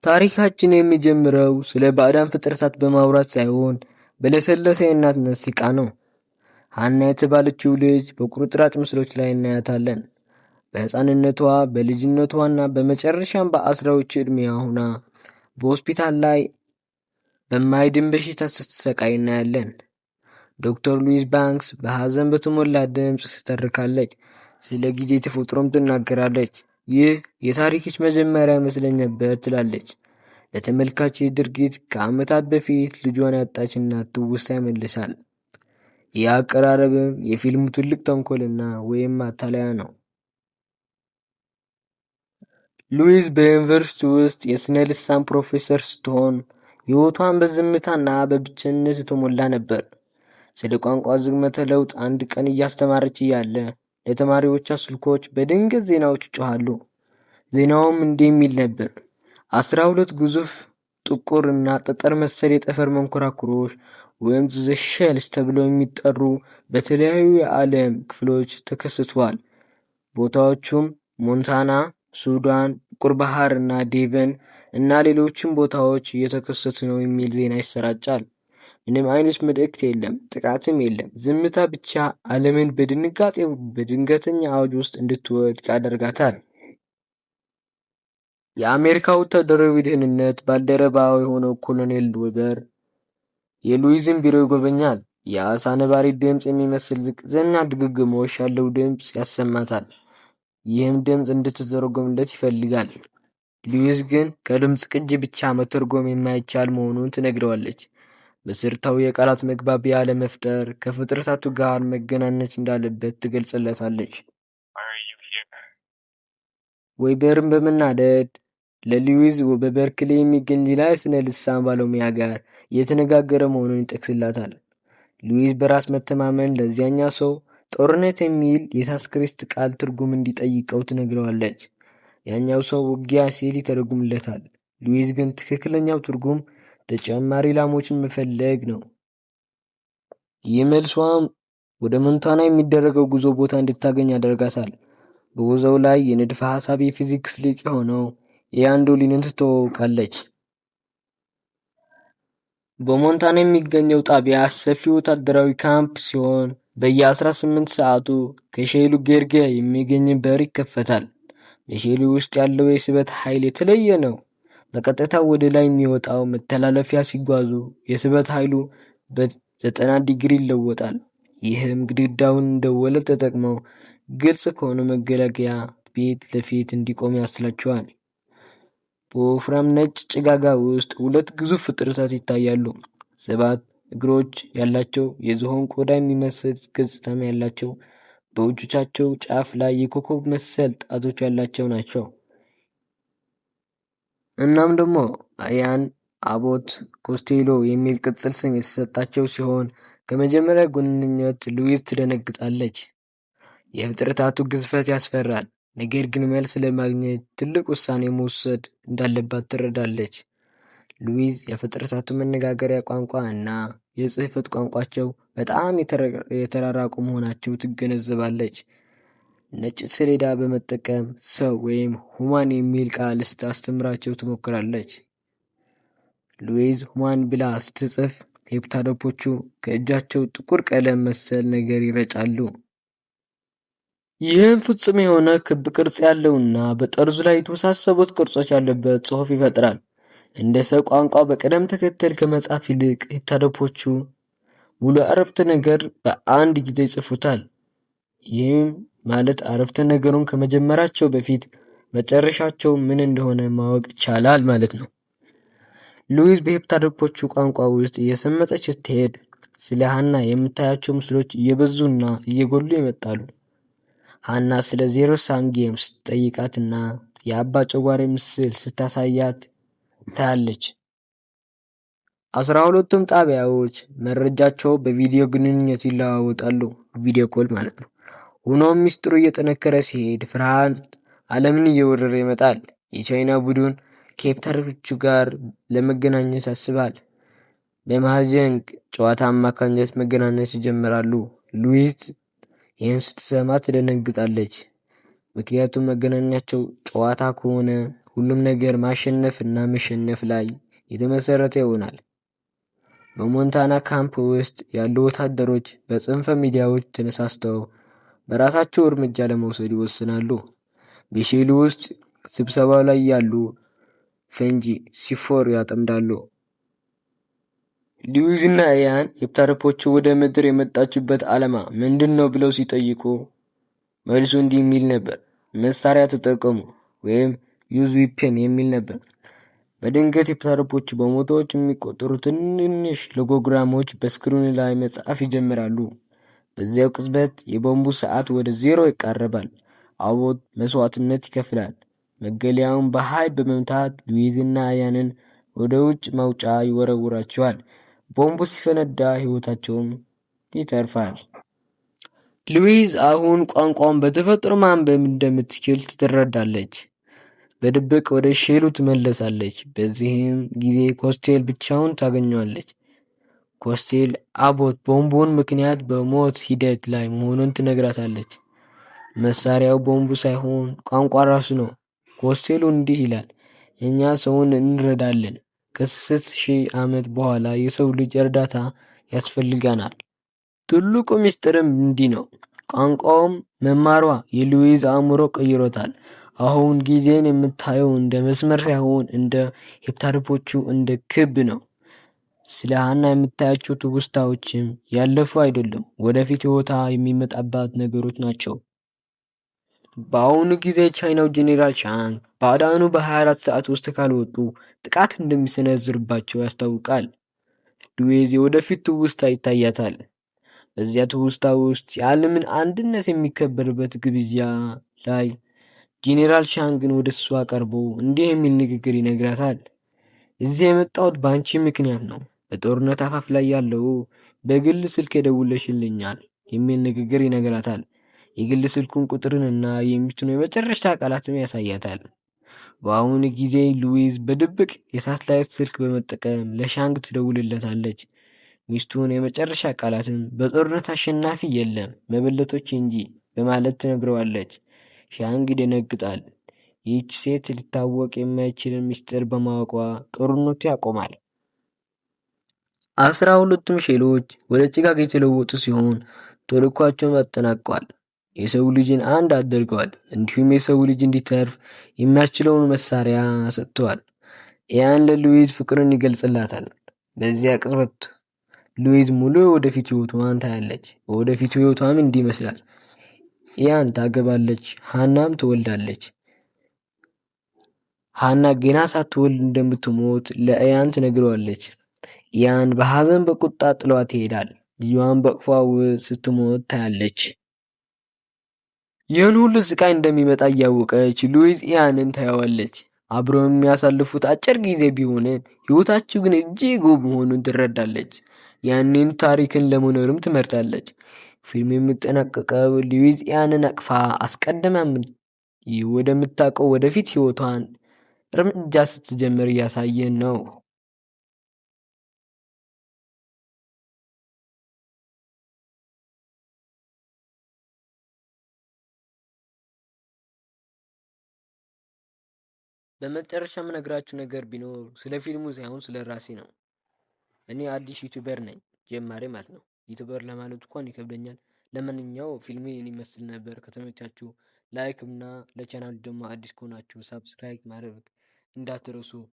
ታሪካችን የሚጀምረው ስለ ባዕዳን ፍጥረታት በማውራት ሳይሆን በለሰለሰ የእናትነት ሲቃ ነው። ሀና የተባለችው ልጅ በቁርጥራጭ ምስሎች ላይ እናያታለን። በሕፃንነቷ በልጅነቷና በመጨረሻም በአስራዎቹ ዕድሜዋ ሆና በሆስፒታል ላይ በማይድን በሽታ ስትሰቃይ እናያለን። ዶክተር ሉዊስ ባንክስ በሐዘን በተሞላ ድምፅ ስትተርካለች። ስለ ጊዜ ተፈጥሮም ትናገራለች። ይህ የታሪክሽ መጀመሪያ ይመስለኝ ነበር ትላለች። ለተመልካች ድርጊት ከዓመታት በፊት ልጇን ያጣች እናት ትውስታ ይመልሳል። ይህ አቀራረብም የፊልሙ ትልቅ ተንኮልና ወይም ማታለያ ነው። ሉዊዝ በዩኒቨርሲቲ ውስጥ የስነ ልሳን ፕሮፌሰር ስትሆን ሕይወቷን በዝምታና በብቸኝነት የተሞላ ነበር። ስለ ቋንቋ ዝግመተ ለውጥ አንድ ቀን እያስተማረች እያለ ለተማሪዎቿ ስልኮች በድንገት ዜናዎች ይጮኻሉ። ዜናውም እንዲህ የሚል ነበር። 12 ግዙፍ ጥቁር እና ጠጠር መሰል የጠፈር መንኮራኩሮች ወይም ዘ ሼልስ ተብለው የሚጠሩ በተለያዩ የዓለም ክፍሎች ተከስተዋል። ቦታዎቹም ሞንታና፣ ሱዳን፣ ጥቁር ባህር እና ዴቨን እና ሌሎችም ቦታዎች እየተከሰቱ ነው የሚል ዜና ይሰራጫል። ምንም አይነት መልእክት የለም፣ ጥቃትም የለም። ዝምታ ብቻ ዓለምን በድንጋጤ በድንገተኛ አውድ ውስጥ እንድትወድቅ ያደርጋታል። የአሜሪካ ወታደራዊ ደህንነት ባልደረባ የሆነው ኮሎኔል ዌበር የሉዊዝን ቢሮ ይጎበኛል። የአሳ ነባሪ ድምፅ የሚመስል ዝቅተኛ ድግግሞሽ ያለው ድምፅ ያሰማታል። ይህም ድምፅ እንድትተረጎምለት ይፈልጋል። ሉዊዝ ግን ከድምፅ ቅጂ ብቻ መተርጎም የማይቻል መሆኑን ትነግረዋለች። መሰረታዊ የቃላት መግባቢያ ለመፍጠር ከፍጥረታቱ ጋር መገናኘት እንዳለበት ትገልጽለታለች። ዌበርም በመናደድ ለሉዊዝ በበርክሌ የሚገኝ ሌላ የስነ ልሳን ባለሙያ ጋር እየተነጋገረ መሆኑን ይጠቅስላታል። ሉዊዝ በራስ መተማመን ለዚያኛ ሰው ጦርነት የሚል የሳንስክሪት ቃል ትርጉም እንዲጠይቀው ትነግረዋለች። ያኛው ሰው ውጊያ ሲል ይተረጉምለታል። ሉዊዝ ግን ትክክለኛው ትርጉም ተጨማሪ ላሞችን መፈለግ ነው። ይህ መልሷም ወደ ሞንታና የሚደረገው ጉዞ ቦታ እንድታገኝ ያደርጋታል። በጉዞው ላይ የንድፈ ሐሳብ የፊዚክስ ሊቅ የሆነው የአንዶሊንን ትተዋወቃለች። በሞንታና የሚገኘው ጣቢያ ሰፊ ወታደራዊ ካምፕ ሲሆን በየ18 ሰዓቱ ከሼሉ ጌርጌ የሚገኝ በር ይከፈታል። በሼሉ ውስጥ ያለው የስበት ኃይል የተለየ ነው። በቀጥታ ወደ ላይ የሚወጣው መተላለፊያ ሲጓዙ የስበት ኃይሉ በ90 ዲግሪ ይለወጣል። ይህም ግድግዳውን እንደ ወለል ተጠቅመው ግልጽ ከሆነ መገለገያ ፊት ለፊት እንዲቆም ያስችላቸዋል። በወፍራም ነጭ ጭጋጋ ውስጥ ሁለት ግዙፍ ፍጥረታት ይታያሉ። 7 እግሮች ያላቸው የዝሆን ቆዳ የሚመስል ገጽታም ያላቸው፣ በእጆቻቸው ጫፍ ላይ የኮከብ መሰል ጣቶች ያላቸው ናቸው። እናም ደግሞ አያን አቦት ኮስቴሎ የሚል ቅጽል ስም የተሰጣቸው ሲሆን ከመጀመሪያ ግንኙነት ሉዊዝ ትደነግጣለች። የፍጥረታቱ ግዝፈት ያስፈራል። ነገር ግን መልስ ለማግኘት ትልቅ ውሳኔ መውሰድ እንዳለባት ትረዳለች። ሉዊዝ የፍጥረታቱ መነጋገሪያ ቋንቋ እና የጽህፈት ቋንቋቸው በጣም የተራራቁ መሆናቸው ትገነዘባለች። ነጭ ሰሌዳ በመጠቀም ሰው ወይም ሁማን የሚል ቃል ስታስተምራቸው ትሞክራለች። ሉዊዝ ሁማን ብላ ስትጽፍ ሄፕታዶፖቹ ከእጃቸው ጥቁር ቀለም መሰል ነገር ይረጫሉ። ይህም ፍጹም የሆነ ክብ ቅርጽ ያለውና በጠርዙ ላይ የተወሳሰቡት ቅርጾች ያለበት ጽሑፍ ይፈጥራል። እንደ ሰው ቋንቋ በቅደም ተከተል ከመጻፍ ይልቅ ሄፕታዶፖቹ ሙሉ አረፍተ ነገር በአንድ ጊዜ ይጽፉታል። ይህም ማለት አረፍተ ነገሩን ከመጀመራቸው በፊት መጨረሻቸው ምን እንደሆነ ማወቅ ይቻላል ማለት ነው። ሉዊዝ በሄፕታዶፖቹ ቋንቋ ውስጥ እየሰመጠች ስትሄድ ስለ ሀና የምታያቸው ምስሎች እየበዙና እየጎሉ ይመጣሉ። ሀና ስለ ዜሮ ሳም ጌም ስትጠይቃትና የአባ ጨጓሬ ምስል ስታሳያት ታያለች። 12ቱም ጣቢያዎች መረጃቸው በቪዲዮ ግንኙነት ይለዋወጣሉ። ቪዲዮ ኮል ማለት ነው። ሆኖም ሚስጥሩ እየጠነከረ ሲሄድ ፍርሃት ዓለምን እየወረረ ይመጣል። የቻይና ቡድን ከሄፕታዶፖቹ ጋር ለመገናኘት ያስባል። በማህጀንግ ጨዋታ አማካኝነት መገናኘት ይጀምራሉ። ሉዊዝ ይህን ስትሰማ ትደነግጣለች። ምክንያቱም መገናኛቸው ጨዋታ ከሆነ ሁሉም ነገር ማሸነፍ እና መሸነፍ ላይ የተመሰረተ ይሆናል። በሞንታና ካምፕ ውስጥ ያሉ ወታደሮች በጽንፈ ሚዲያዎች ተነሳስተው በራሳቸው እርምጃ ለመውሰድ ይወስናሉ። በሼሉ ውስጥ ስብሰባው ላይ ያሉ ፈንጂ ሲፎር ያጠምዳሉ። ሉዊዝ እና ኢያን የፕታርፖቹ ወደ ምድር የመጣችበት ዓላማ ምንድን ነው ብለው ሲጠይቁ መልሱ እንዲህ የሚል ነበር። መሳሪያ ተጠቀሙ ወይም ዩዝ ዊፔን የሚል ነበር። በድንገት የፕታርፖቹ በመቶዎች የሚቆጠሩ ትንንሽ ሎጎግራሞች በስክሪኑ ላይ መጻፍ ይጀምራሉ። በዚያው ቅጽበት የቦምቡ ሰዓት ወደ ዜሮ ይቃረባል። አቦት መስዋዕትነት ይከፍላል። መገለያውን በኃይል በመምታት ሉዊዝና ኢያንን ወደ ውጭ መውጫ ይወረውራቸዋል። ቦምቡ ሲፈነዳ ሕይወታቸውም ይተርፋል። ሉዊዝ አሁን ቋንቋውን በተፈጥሮ ማንበብ እንደምትችል ትረዳለች። በድብቅ ወደ ሼሉ ትመለሳለች። በዚህም ጊዜ ኮስቴል ብቻውን ታገኘዋለች። ኮስቴል አቦት ቦምቡን ምክንያት በሞት ሂደት ላይ መሆኑን ትነግራታለች። መሳሪያው ቦምቡ ሳይሆን ቋንቋ ራሱ ነው። ኮስቴሉ እንዲህ ይላል፣ እኛ ሰውን እንረዳለን። ከ6000 ዓመት በኋላ የሰው ልጅ እርዳታ ያስፈልጋናል። ትልቁ ምስጢርም እንዲህ ነው። ቋንቋውም መማሯ የሉዊዝ አእምሮ ቀይሮታል። አሁን ጊዜን የምታየው እንደ መስመር ሳይሆን እንደ ሄፕታርፖቹ እንደ ክብ ነው። ስለ ሃና የምታያቸው ትውስታዎችም ያለፉ አይደሉም፣ ወደፊት ሕይወታ የሚመጣባት ነገሮች ናቸው። በአሁኑ ጊዜ ቻይናው ጄኔራል ቻንግ ባዕዳኑ በ24 ሰዓት ውስጥ ካልወጡ ጥቃት እንደሚሰነዝርባቸው ያስታውቃል። ሉዊዝ የወደፊት ትውስታ ይታያታል። በዚያ ትውስታ ውስጥ የዓለምን አንድነት የሚከበርበት ግብዣ ላይ ጄኔራል ቻንግን ወደ እሷ ቀርቦ እንዲህ የሚል ንግግር ይነግራታል። እዚህ የመጣሁት በአንቺ ምክንያት ነው። በጦርነት አፋፍ ላይ ያለው በግል ስልክ የደውለሽልኛል የሚል ንግግር ይነግራታል። የግል ስልኩን ቁጥርንና የሚስቱን የመጨረሻ ቃላትም ያሳያታል። በአሁኑ ጊዜ ሉዊዝ በድብቅ የሳትላይት ስልክ በመጠቀም ለሻንግ ትደውልለታለች። ሚስቱን የመጨረሻ ቃላትን በጦርነት አሸናፊ የለም መበለቶች እንጂ በማለት ትነግረዋለች። ሻንግ ይደነግጣል። ይህች ሴት ሊታወቅ የማይችልን ምስጢር በማወቋ ጦርነቱ ያቆማል። 12ቱም ሼሎች ወደ ጭጋግ የተለወጡ ሲሆን ተልዕኳቸውን አጠናቀዋል። የሰው ልጅን አንድ አድርገዋል። እንዲሁም የሰው ልጅ እንዲተርፍ የሚያስችለውን መሳሪያ ሰጥተዋል። ኢያን ለሉዊዝ ፍቅርን ይገልጽላታል። በዚያ ቅጽበት ሉዊዝ ሙሉ ወደፊት ሕይወቷን ታያለች። ወደፊት ሕይወቷም እንዲህ ይመስላል። ኢያን ታገባለች፣ ሃናም ትወልዳለች። ሃና ገና ሳትወልድ እንደምትሞት ለኢያን ትነግረዋለች። ኢያን በሐዘን በቁጣ ጥሏት ይሄዳል። ልጇን በቅፏ ስትሞት ታያለች። ይህን ሁሉ ስቃይ እንደሚመጣ እያወቀች ሉዊዝ ኢያንን ታየዋለች። አብረው የሚያሳልፉት አጭር ጊዜ ቢሆንም ሕይወታቸው ግን እጅግ ውብ መሆኑን ትረዳለች። ያንን ታሪክን ለመኖርም ትመርጣለች። ፊልም የሚጠናቀቀው ሉዊዝ ኢያንን አቅፋ አስቀድማ ወደምታውቀው ወደፊት ሕይወቷን እርምጃ ስትጀምር እያሳየን ነው። በመጨረሻ የምነግራችሁ ነገር ቢኖር ስለ ፊልሙ ሳይሆን ስለ ራሴ ነው። እኔ አዲስ ዩቲዩበር ነኝ፣ ጀማሪ ማለት ነው። ዩቲዩበር ለማለት እንኳን ይከብደኛል። ለማንኛውም ፊልሙ ይህን ይመስል ነበር። ከተመቻችሁ ላይክ እና ለቻናሉ ደግሞ አዲስ ከሆናችሁ ሳብስክራይብ ማድረግ እንዳትረሱ።